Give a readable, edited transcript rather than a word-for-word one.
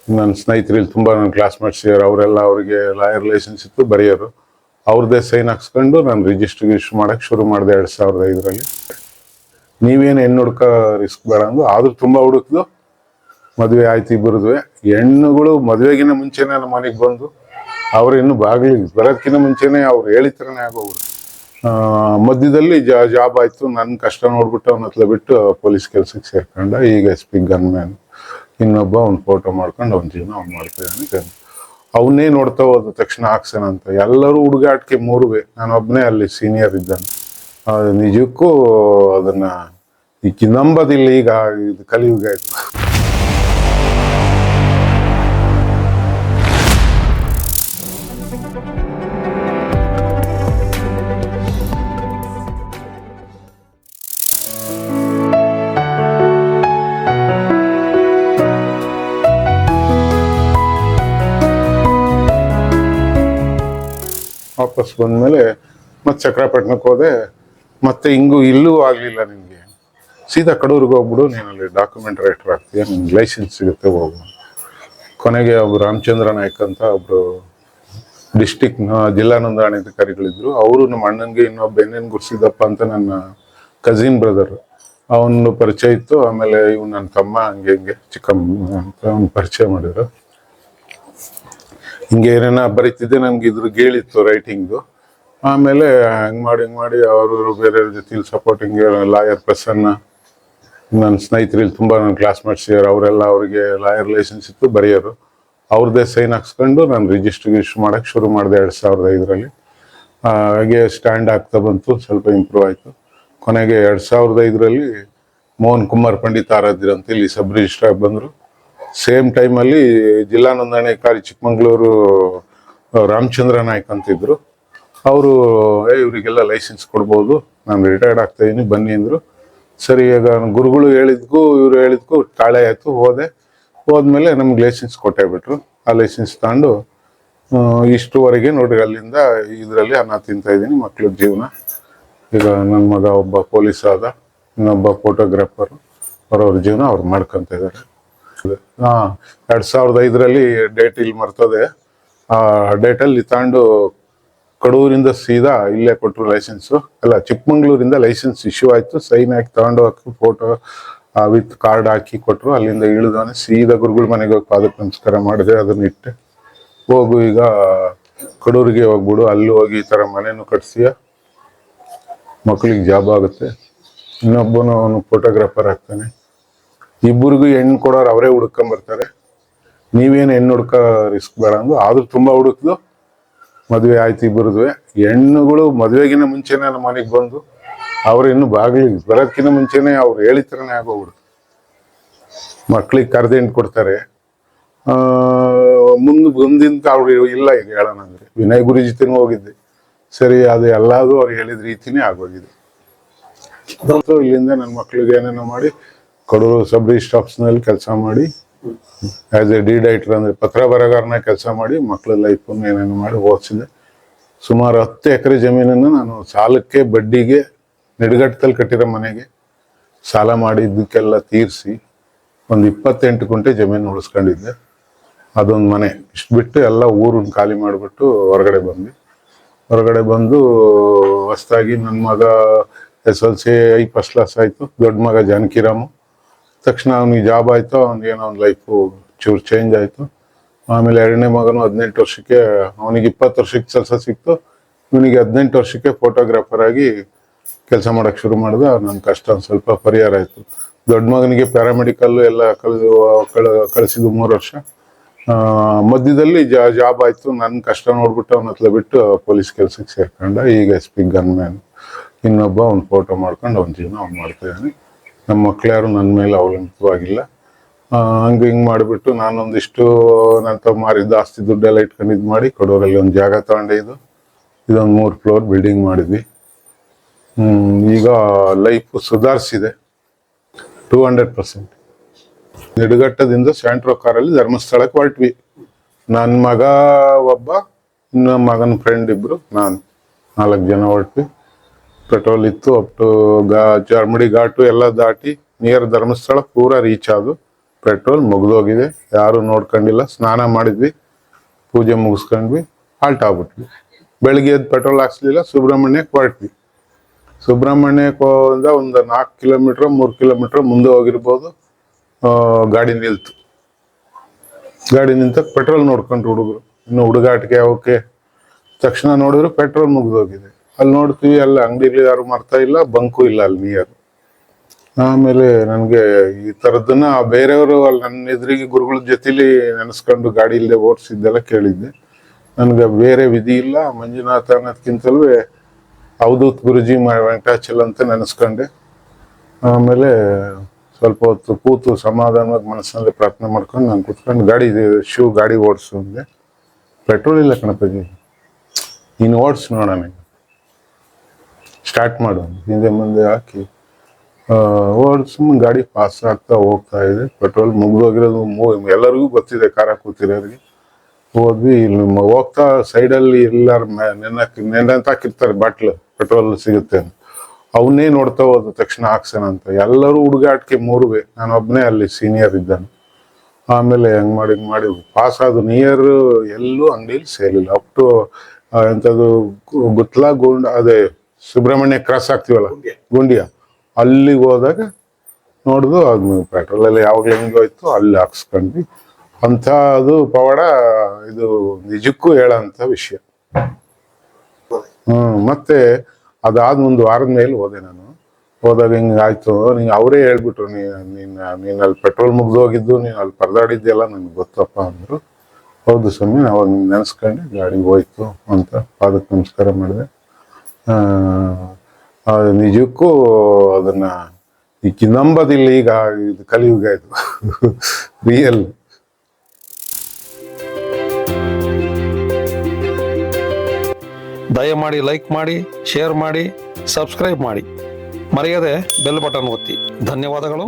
ನನ್ನ ಸ್ನೇಹಿತರು ಇಲ್ಲಿ ತುಂಬ ನನ್ನ ಕ್ಲಾಸ್ಮೇಟ್ಸ್ ಇದ್ದಾರೆ, ಅವರೆಲ್ಲ ಅವರಿಗೆ ಲಾಯರ್ ಲೈಸೆನ್ಸ್ ಇತ್ತು, ಬರೆಯೋರು. ಅವ್ರದ್ದೇ ಸೈನ್ ಹಾಕ್ಸ್ಕೊಂಡು ನಾನು ರಿಜಿಸ್ಟ್ರ್ ಮಾಡೋಕ್ಕೆ ಶುರು ಮಾಡಿದೆ 2005ರಲ್ಲಿ. ನೀವೇನು ಹೆಣ್ಣು ಹುಡ್ಕೋ ರಿಸ್ಕ್ ಬೇಡ ಅಂದು, ಆದರೂ ತುಂಬ ಹುಡುಕ್ದು. ಮದುವೆ ಆಯ್ತು ಇಬ್ಬರದುವೆ. ಹೆಣ್ಣುಗಳು ಮದುವೆಗಿನ ಮುಂಚೆನೇ ನಮ್ಮ ಮನೆಗೆ ಬಂದು ಅವ್ರು ಇನ್ನು ಬಾಗಿಲಿಗೆ ಬರೋದಕ್ಕಿಂತ ಮುಂಚೆನೇ ಅವ್ರು ಹೇಳಿದ್ರನೇ ಆಗೋಗ್ರು. ಮಧ್ಯದಲ್ಲಿ ಜಾಬ್ ಆಯಿತು. ನನ್ನ ಕಷ್ಟ ನೋಡ್ಬಿಟ್ಟು ಅವನ ಹತ್ರ ಬಿಟ್ಟು ಪೊಲೀಸ್ ಕೆಲ್ಸಕ್ಕೆ ಸೇರ್ಕೊಂಡ. ಈಗ SP ಗನ್ ಮ್ಯಾನ್. ಇನ್ನೊಬ್ಬ ಅವ್ನು ಫೋಟೋ ಮಾಡ್ಕೊಂಡು ಅವ್ನ ಜೀವನ ಅವ್ನು ಮಾಡ್ತಾಯಿದ್ದಾನೆ. ಅವನ್ನೇ ನೋಡ್ತಾ ಹೋದ ತಕ್ಷಣ ಹಾಕ್ಸೋಣ ಅಂತ ಎಲ್ಲರೂ ಹುಡುಗಾಟಿಕೆ ಮೂರುವೆ. ನಾನು ಒಬ್ಬನೇ ಅಲ್ಲಿ ಸೀನಿಯರ್ ಇದ್ದಾನೆ. ನಿಜಕ್ಕೂ ಅದನ್ನ ಈಗ ನಂಬೋದಿಲ್ಲ. ಈಗ ಇದು ಕಲಿಯುಗ ಆಯ್ತು. ವಾಪಸ್ ಬಂದಮೇಲೆ ಮತ್ತೆ ಚಕ್ರಪಟ್ಟಣಕ್ಕೆ ಹೋದೆ. ಮತ್ತೆ ಇಲ್ಲೂ ಆಗಲಿಲ್ಲ. ನಿನಗೆ ಸೀದಾ ಕಡೂರಿಗೆ ಹೋಗ್ಬಿಡು, ನೀನಲ್ಲಿ ಡಾಕ್ಯುಮೆಂಟ್ ರೈಟರ್ ಆಗ್ತೀಯ, ನಿನ್ಗೆ ಲೈಸೆನ್ಸ್ ಸಿಗುತ್ತೆ, ಹೋಗು. ಕೊನೆಗೆ ಒಬ್ರು ರಾಮಚಂದ್ರ ನಾಯ್ಕ ಅಂತ ಒಬ್ರು ಡಿಸ್ಟಿಕ್ ಜಿಲ್ಲಾ ನೋಂದಣಾಧಿಕಾರಿಗಳಿದ್ರು. ಅವರು ನಮ್ಮ ಅಣ್ಣನಿಗೆ ಇನ್ನೊಬ್ಬ NN ಗುರ್ಸಿದ್ದಪ್ಪ ಅಂತ ನನ್ನ ಕಸಿನ್ ಬ್ರದರ್, ಅವನು ಪರಿಚಯ ಇತ್ತು. ಆಮೇಲೆ ಇವ್ ನನ್ನ ತಮ್ಮ ಹಂಗೆ ಚಿಕ್ಕಮ್ಮ ಅಂತ ಅವ್ನು ಪರಿಚಯ ಮಾಡಿದ್ರು. ಹಿಂಗೆ ಏನೇನ ಬರೀತಿದ್ದೆ, ನನ್ಗೆ ಇದ್ರ ಗೇಳಿತ್ತು ರೈಟಿಂಗ್ದು. ಆಮೇಲೆ ಹಂಗೆ ಮಾಡಿ ಅವರು ಬೇರೆಯವ್ರ ಜೊತೆಲಿ ಸಪೋರ್ಟಿಂಗ್ ಲಾಯರ್ ಪ್ರಸನ್ನ, ನನ್ನ ಸ್ನೇಹಿತರು ಇಲ್ಲಿ ತುಂಬ ನನ್ನ ಕ್ಲಾಸ್ಮೇಟ್ಸ್ ಇದ್ದಾರೆ, ಅವರೆಲ್ಲ ಅವರಿಗೆ ಲಾಯರ್ ಲೈಸೆನ್ಸ್ ಇತ್ತು, ಬರೆಯೋರು. ಅವ್ರದ್ದೇ ಸೈನ್ ಹಾಕ್ಸ್ಕೊಂಡು ನಾನು ರಿಜಿಸ್ಟ್ರ್ ಮಾಡೋಕ್ಕೆ ಶುರು ಮಾಡಿದೆ 2005ರಲ್ಲಿ. ಹಾಗೆ ಸ್ಟ್ಯಾಂಡ್ ಆಗ್ತಾ ಬಂತು, ಸ್ವಲ್ಪ ಇಂಪ್ರೂವ್ ಆಯಿತು. ಕೊನೆಗೆ 2005ರಲ್ಲಿ ಮೋಹನ್ ಕುಮಾರ್ ಪಂಡಿತ್ ಆರಾಧ್ಯ ಅಂತ ಇಲ್ಲಿ ಸಬ್ ರಿಜಿಸ್ಟ್ರಾರ್ ಬಂದರು. ಸೇಮ್ ಟೈಮಲ್ಲಿ ಜಿಲ್ಲಾ ನೋಂದಣಾಧಿಕಾರಿ ಚಿಕ್ಕಮಂಗ್ಳೂರು ರಾಮಚಂದ್ರ ನಾಯ್ಕ ಅಂತಿದ್ರು. ಅವರು ಇವರಿಗೆಲ್ಲ ಲೈಸೆನ್ಸ್ ಕೊಡ್ಬೋದು, ನಾನು ರಿಟೈರ್ಡ್ ಆಗ್ತಾ ಇದ್ದೀನಿ ಬನ್ನಿ ಅಂದರು. ಸರಿ, ಈಗ ಗುರುಗಳು ಹೇಳಿದ್ಗೂ ಇವರು ಹೇಳಿದ್ಗೂ ತಾಳೆ ಆಯಿತು. ಹೋದ್ಮೇಲೆ ನಮ್ಗೆ ಲೈಸೆನ್ಸ್ ಕೊಟ್ಟೇ ಬಿಟ್ರು. ಆ ಲೈಸೆನ್ಸ್ ತಗೊಂಡು ಇಷ್ಟುವರೆಗೆ ನೋಡ್ರಿ ಅಲ್ಲಿಂದ ಇದರಲ್ಲಿ ಅನ್ನ ತಿಂತಾ ಇದ್ದೀನಿ. ಮಕ್ಳ ಜೀವನ. ಈಗ ನನ್ನ ಮಗ ಒಬ್ಬ ಪೊಲೀಸ್ ಆದ, ಇನ್ನೊಬ್ಬ ಫೋಟೋಗ್ರಾಫರು. ಅವ್ರವ್ರ ಜೀವನ ಅವ್ರು ಮಾಡ್ಕೊತ ಇದ್ದಾರೆ. 2005ರಲ್ಲಿ ಡೇಟ್ ಇಲ್ಲಿ ಮರ್ತದೆ. ಆ ಡೇಟಲ್ಲಿ ತಗೊಂಡು ಕಡೂರಿಂದ ಸೀದಾ ಇಲ್ಲೇ ಕೊಟ್ಟರು ಲೈಸೆನ್ಸು. ಅಲ್ಲ, ಚಿಕ್ಕಮಂಗ್ಳೂರಿಂದ ಲೈಸೆನ್ಸ್ ಇಶ್ಯೂ ಆಯಿತು. ಸೈನ್ ಹಾಕಿ ತಗೊಂಡು ಹಾಕಿ ಫೋಟೋ ವಿತ್ ಕಾರ್ಡ್ ಹಾಕಿ ಕೊಟ್ಟರು. ಅಲ್ಲಿಂದ ಇಳಿದಾನೆ ಸೀದಾ ಗುರುಗಳ ಮನೆಗೆ ಹೋಗಿ ಪಾದಕ್ಕೆ ನಮಸ್ಕಾರ ಮಾಡಿದೆ. ಅದನ್ನ ಇಟ್ಟೆ, ಹೋಗು ಈಗ ಕಡೂರಿಗೆ ಹೋಗ್ಬಿಡು, ಅಲ್ಲಿ ಹೋಗಿ ಈ ಥರ ಮನೇನು ಕಟ್ಸಿಯ, ಮಕ್ಳಿಗೆ ಜಾಬ್ ಆಗುತ್ತೆ. ಇನ್ನೊಬ್ಬನು ಅವನು ಫೋಟೋಗ್ರಾಫರ್ ಆಗ್ತಾನೆ. ಇಬ್ಬರಿಗೂ ಹೆಣ್ಣು ಕೊಡೋರು ಅವರೇ ಹುಡ್ಕೊಂಬರ್ತಾರೆ. ನೀವೇನು ಹೆಣ್ಣು ಹುಡ್ಕೋ ರಿಸ್ಕ್ ಬೇಡ ಅಂದು, ಆದರೂ ತುಂಬ ಹುಡುಕ್ದು. ಮದುವೆ ಆಯ್ತು ಇಬ್ಬರದುವೆ. ಹೆಣ್ಣುಗಳು ಮದುವೆಗಿನ ಮುಂಚೆನೇ ನಮ್ಮ ಮನೆಗೆ ಬಂದು ಅವ್ರು ಇನ್ನು ಬಾಗಿಲಿಗೆ ಬರೋದಕ್ಕಿಂತ ಮುಂಚೆನೇ ಅವ್ರು ಹೇಳಿದ್ರನೇ ಆಗೋಗ್ಬಿಡು. ಮಕ್ಳಿಗೆ ಕರೆದು ಕೊಡ್ತಾರೆ. ಮುಂದಿಂದ ಅವ್ರು ಇಲ್ಲ. ಈಗ ಹೇಳೋಣ ಅಂದರೆ ವಿನಯ್ ಗುರು ಜೊತೆನೂ ಹೋಗಿದ್ದೆ. ಸರಿ, ಅದು ಎಲ್ಲದೂ ಅವ್ರು ಹೇಳಿದ ರೀತಿನೇ ಆಗೋಗಿದೆ. ಇಲ್ಲಿಂದ ನನ್ನ ಮಕ್ಳಿಗೆ ಏನೇನೋ ಮಾಡಿ ಕಡೂರು ಸಬ್ ರಿಜಿಸ್ಟ್ರ್ ಆಫೀಸ್ನಲ್ಲಿ ಕೆಲಸ ಮಾಡಿ ಆ್ಯಸ್ ಎ ರೈಟರ್ ಅಂದರೆ ಪತ್ರ ಬರಗಾರನ ಕೆಲಸ ಮಾಡಿ ಮಕ್ಕಳ ಲೈಫನ್ನು ಏನೇನು ಮಾಡಿ ಓದಿಸಿದೆ. ಸುಮಾರು 10 ಎಕರೆ ಜಮೀನನ್ನು ನಾನು ಸಾಲಕ್ಕೆ ಬಡ್ಡಿಗೆ ನಿಡಗಟ್ಟದಲ್ಲಿ ಕಟ್ಟಿರೋ ಮನೆಗೆ ಸಾಲ ಮಾಡಿದ್ದಕ್ಕೆಲ್ಲ ತೀರಿಸಿ ಒಂದು 28 ಗುಂಟೆ ಜಮೀನು ಉಳಿಸ್ಕೊಂಡಿದ್ದೆ. ಅದೊಂದು ಮನೆ. ಇಷ್ಟು ಬಿಟ್ಟು ಎಲ್ಲ ಊರನ್ನ ಖಾಲಿ ಮಾಡಿಬಿಟ್ಟು ಹೊರಗಡೆ ಬಂದು ಹೊಸದಾಗಿ ನನ್ನ ಮಗ SLC ಫಸ್ಟ್ ಕ್ಲಾಸ್ ಆಯಿತು. ದೊಡ್ಡ ಮಗ ಜಾನಕಿರಾಮು. ತಕ್ಷಣ ಅವನಿಗೆ ಜಾಬ್ ಆಯಿತು. ಅವ್ನಿಗೇನೋ ಒಂದು ಲೈಫು ಚೂರು ಚೇಂಜ್ ಆಯಿತು. ಆಮೇಲೆ ಎರಡನೇ ಮಗನು 18 ವರ್ಷಕ್ಕೆ, ಅವನಿಗೆ 20 ವರ್ಷಕ್ಕೆ ಕೆಲಸ ಸಿಕ್ತು. ಇವನಿಗೆ 18 ವರ್ಷಕ್ಕೆ ಫೋಟೋಗ್ರಾಫರ್ ಆಗಿ ಕೆಲಸ ಮಾಡೋಕ್ಕೆ ಶುರು ಮಾಡಿದ. ನನ್ನ ಕಷ್ಟ ಒಂದು ಸ್ವಲ್ಪ ಪರಿಹಾರ ಆಯಿತು. ದೊಡ್ಡ ಮಗನಿಗೆ ಪ್ಯಾರಾಮೆಡಿಕಲ್ಲು ಎಲ್ಲ ಕಳಿಸಿದ್ದು 3 ವರ್ಷ. ಮಧ್ಯದಲ್ಲಿ ಜಾಬ್ ಆಯಿತು. ನನ್ನ ಕಷ್ಟ ನೋಡ್ಬಿಟ್ಟು ಅವನ ಹತ್ರ ಬಿಟ್ಟು ಪೊಲೀಸ್ ಕೆಲ್ಸಕ್ಕೆ ಸೇರ್ಕೊಂಡ. ಈಗ SP ಗನ್ ಮ್ಯಾನ್. ಇನ್ನೊಬ್ಬ ಅವ್ನು ಫೋಟೋ ಮಾಡ್ಕೊಂಡು ಅವ್ನ ಜೀವನ ಅವ್ನು ಮಾಡ್ತಾಯಿದ್ದಾನೆ. ನಮ್ಮ ಮಕ್ಳು ಯಾರು ನನ್ನ ಮೇಲೆ ಅವಲಂಬಿತವಾಗಿಲ್ಲ. ಹಂಗೆ ಹಿಂಗೆ ಮಾಡಿಬಿಟ್ಟು ನಾನೊಂದಿಷ್ಟು ನನ್ನ ಮಾರಿದ್ದ ಆಸ್ತಿ ದುಡ್ಡೆಲ್ಲ ಇಟ್ಕೊಂಡು ಇದು ಮಾಡಿ ಕಡೂರಲ್ಲಿ ಒಂದು ಜಾಗ ತಗೊಂಡೆ. ಇದೊಂದು 3 ಫ್ಲೋರ್ ಬಿಲ್ಡಿಂಗ್ ಮಾಡಿದ್ವಿ. ಈಗ ಲೈಫ್ ಸುಧಾರಿಸಿದೆ 200%. ನಿಡಗಟ್ಟದಿಂದ ಸ್ಯಾಂಟ್ರೋ ಕಾರಲ್ಲಿ ಧರ್ಮಸ್ಥಳಕ್ಕೆ ಹೊರಟ್ವಿ. ನನ್ನ ಮಗ ಒಬ್ಬ, ಇನ್ನೊಬ್ಬ ಮಗನ ಫ್ರೆಂಡ್ ಇಬ್ಬರು, ನಾನು 4 ಜನ ಹೊರಟ್ವಿ. ಪೆಟ್ರೋಲ್ ಇತ್ತು. ಅಪ್ ಟು ಚಾರ್ಮಡಿ ಘಾಟು ಎಲ್ಲ ದಾಟಿ ನಿಯರ್ ಧರ್ಮಸ್ಥಳ ಪೂರ ರೀಚ್ ಆದು. ಪೆಟ್ರೋಲ್ ಮುಗ್ದೋಗಿದೆ, ಯಾರು ನೋಡ್ಕೊಂಡಿಲ್ಲ. ಸ್ನಾನ ಮಾಡಿದ್ವಿ, ಪೂಜೆ ಮುಗಿಸ್ಕೊಂಡ್ವಿ, ಹಾಲ್ಟ್ ಆಗ್ಬಿಟ್ವಿ. ಬೆಳಿಗ್ಗೆ ಎದ್ದು ಪೆಟ್ರೋಲ್ ಹಾಕ್ಸ್ಲಿಲ್ಲ, ಸುಬ್ರಹ್ಮಣ್ಯಕ್ಕೆ ಹೊರಟ್ವಿ. ಸುಬ್ರಹ್ಮಣ್ಯಕ್ಕೆ ಒಂದು 4 ಕಿಲೋಮೀಟ್ರ್ 3 ಕಿಲೋಮೀಟ್ರ್ ಮುಂದೆ ಹೋಗಿರ್ಬೋದು. ಗಾಡಿ ನಿಲ್ತು. ಗಾಡಿ ನಿಂತಕ್ಕೆ ಪೆಟ್ರೋಲ್ ನೋಡ್ಕೊಂಡ್ರು ಹುಡುಗರು. ಇನ್ನು ಹುಡುಗಾಟಿಕೆ ಅವಕ್ಕೆ ತಕ್ಷಣ ನೋಡಿದ್ರು ಪೆಟ್ರೋಲ್ ಮುಗ್ದೋಗಿದೆ. ಅಲ್ಲಿ ನೋಡ್ತೀವಿ, ಅಲ್ಲಿ ಅಂಗಡಿಗಳು ಯಾರು ಮಾರ್ತಾ ಇಲ್ಲ, ಬಂಕು ಇಲ್ಲ ಅಲ್ಲಿ ನಿಯರ್. ಆಮೇಲೆ ನನಗೆ ಈ ಥರದ್ದನ್ನ ಬೇರೆಯವರು ಅಲ್ಲಿ ನನ್ನ ಎದುರಿಗೆ ಗುರುಗಳ ಜೊತೆಲಿ ನೆನೆಸ್ಕೊಂಡು ಗಾಡಿ ಇಲ್ಲದೆ ಓಡಿಸಿದ್ದೆಲ್ಲ ಕೇಳಿದ್ದೆ. ನನಗೆ ಬೇರೆ ವಿಧಿ ಇಲ್ಲ, ಮಂಜುನಾಥ ಅನ್ನೋದಕ್ಕಿಂತಲೂ ಅವಧೂತ್ ಗುರುಜಿ ವೆಂಕಟಾಚಲ ಅಂತ ನೆನೆಸ್ಕೊಂಡೆ. ಆಮೇಲೆ ಸ್ವಲ್ಪ ಹೊತ್ತು ಕೂತು ಸಮಾಧಾನವಾಗಿ ಮನಸ್ಸಿನಲ್ಲಿ ಪ್ರಾರ್ಥನೆ ಮಾಡ್ಕೊಂಡು ನಾನು ಕೂತ್ಕೊಂಡು ಗಾಡಿ ಓಡಿಸು ಅಂದೆ. ಪೆಟ್ರೋಲ್ ಇಲ್ಲ ಕಣಪ್ಪಾಜಿ, ನೀನು ಓಡಿಸು ನೋಡೋಣ, ಸ್ಟಾರ್ಟ್ ಮಾಡು ಹಿಂದೆ ಮುಂದೆ ಹಾಕಿ ಓಡಿಸು. ಗಾಡಿ ಪಾಸ್ ಆಗ್ತಾ ಹೋಗ್ತಾ ಇದೆ. ಪೆಟ್ರೋಲ್ ಮುಗಿದೋಗಿರೋದು ಎಲ್ಲರಿಗೂ ಗೊತ್ತಿದೆ, ಕಾರ ಕೂತಿರೋರಿಗೆ. ಹೋದ್ವಿ. ಇಲ್ಲಿ ಹೋಗ್ತಾ ಸೈಡಲ್ಲಿ ಎಲ್ಲಾರು ನೆನಂತಾಕಿರ್ತಾರೆ ಬಾಟ್ಲು, ಪೆಟ್ರೋಲ್ ಸಿಗುತ್ತೆ ಅಂತ. ಅವನ್ನೇ ನೋಡ್ತಾ ಹೋದ ತಕ್ಷಣ ಹಾಕ್ಸೋಣ ಅಂತ ಎಲ್ಲರೂ ಹುಡುಗಾಟಿಕೆ 3. ನಾನು ಒಬ್ಬನೇ ಅಲ್ಲಿ ಸೀನಿಯರ್ ಇದ್ದಾನೆ. ಆಮೇಲೆ ಹೆಂಗ್ ಮಾಡಿ ಪಾಸ್ ಆದ ನಿಯರ್ ಎಲ್ಲೂ ಅಂಗಡಿಯಲ್ಲಿ ಸೇಲಿಲ್ಲ. ಅಪ್ ಟು ಎಂಥದ್ದು ಗುತ್ಲಾ ಅದೇ ಸುಬ್ರಹ್ಮಣ್ಯ ಕ್ರಾಸ್ ಆಗ್ತೀವಲ್ಲ, ಗುಂಡಿಯ, ಅಲ್ಲಿಗೆ ಹೋದಾಗ ನೋಡಿದು ಅದು ಪೆಟ್ರೋಲಲ್ಲಿ ಯಾವಾಗಲೂ ಹೆಂಗೆ ಹೋಯ್ತು ಅಲ್ಲಿ ಹಾಕ್ಸ್ಕೊಂಡ್ವಿ ಅಂತ. ಅದು ಪವಾಡ, ಇದು ನಿಜಕ್ಕೂ ಹೇಳೋಂಥ ವಿಷಯ. ಮತ್ತೆ ಅದಾದ 1 ವಾರದ ಮೇಲೆ ಹೋದೆ ನಾನು. ಹೋದಾಗ ಹಿಂಗೆ ಆಯ್ತು, ಅವರೇ ಹೇಳ್ಬಿಟ್ರು, ನೀನು ಅಲ್ಲಿ ಪೆಟ್ರೋಲ್ ಮುಗ್ದೋಗಿದ್ದು, ನೀನು ಅಲ್ಲಿ ಪರದಾಡಿದ್ದೆಲ್ಲ ನನಗೆ ಗೊತ್ತಪ್ಪ ಅಂದರು. ಹೌದು ಸ್ವಾಮಿ, ಅವಾಗ ನೆನೆಸ್ಕೊಂಡು ಗಾಡಿ ಹೋಯ್ತು ಅಂತ ಪಾದಕ್ಕೆ ನಮಸ್ಕಾರ ಮಾಡಿದೆ. ನಿಜಕ್ಕೂ ಅದನ್ನ ಈಗ ನಂಬೋದಿಲ್ಲ. ಈಗ ಇದು ಕಲಿಯುಗ, ಇದು ರಿಯಲ್. ದಯಮಾಡಿ ಲೈಕ್ ಮಾಡಿ, ಶೇರ್ ಮಾಡಿ, ಸಬ್ಸ್ಕ್ರೈಬ್ ಮಾಡಿ, ಮರೆಯದೆ ಬೆಲ್ ಬಟನ್ ಒತ್ತಿ. ಧನ್ಯವಾದಗಳು.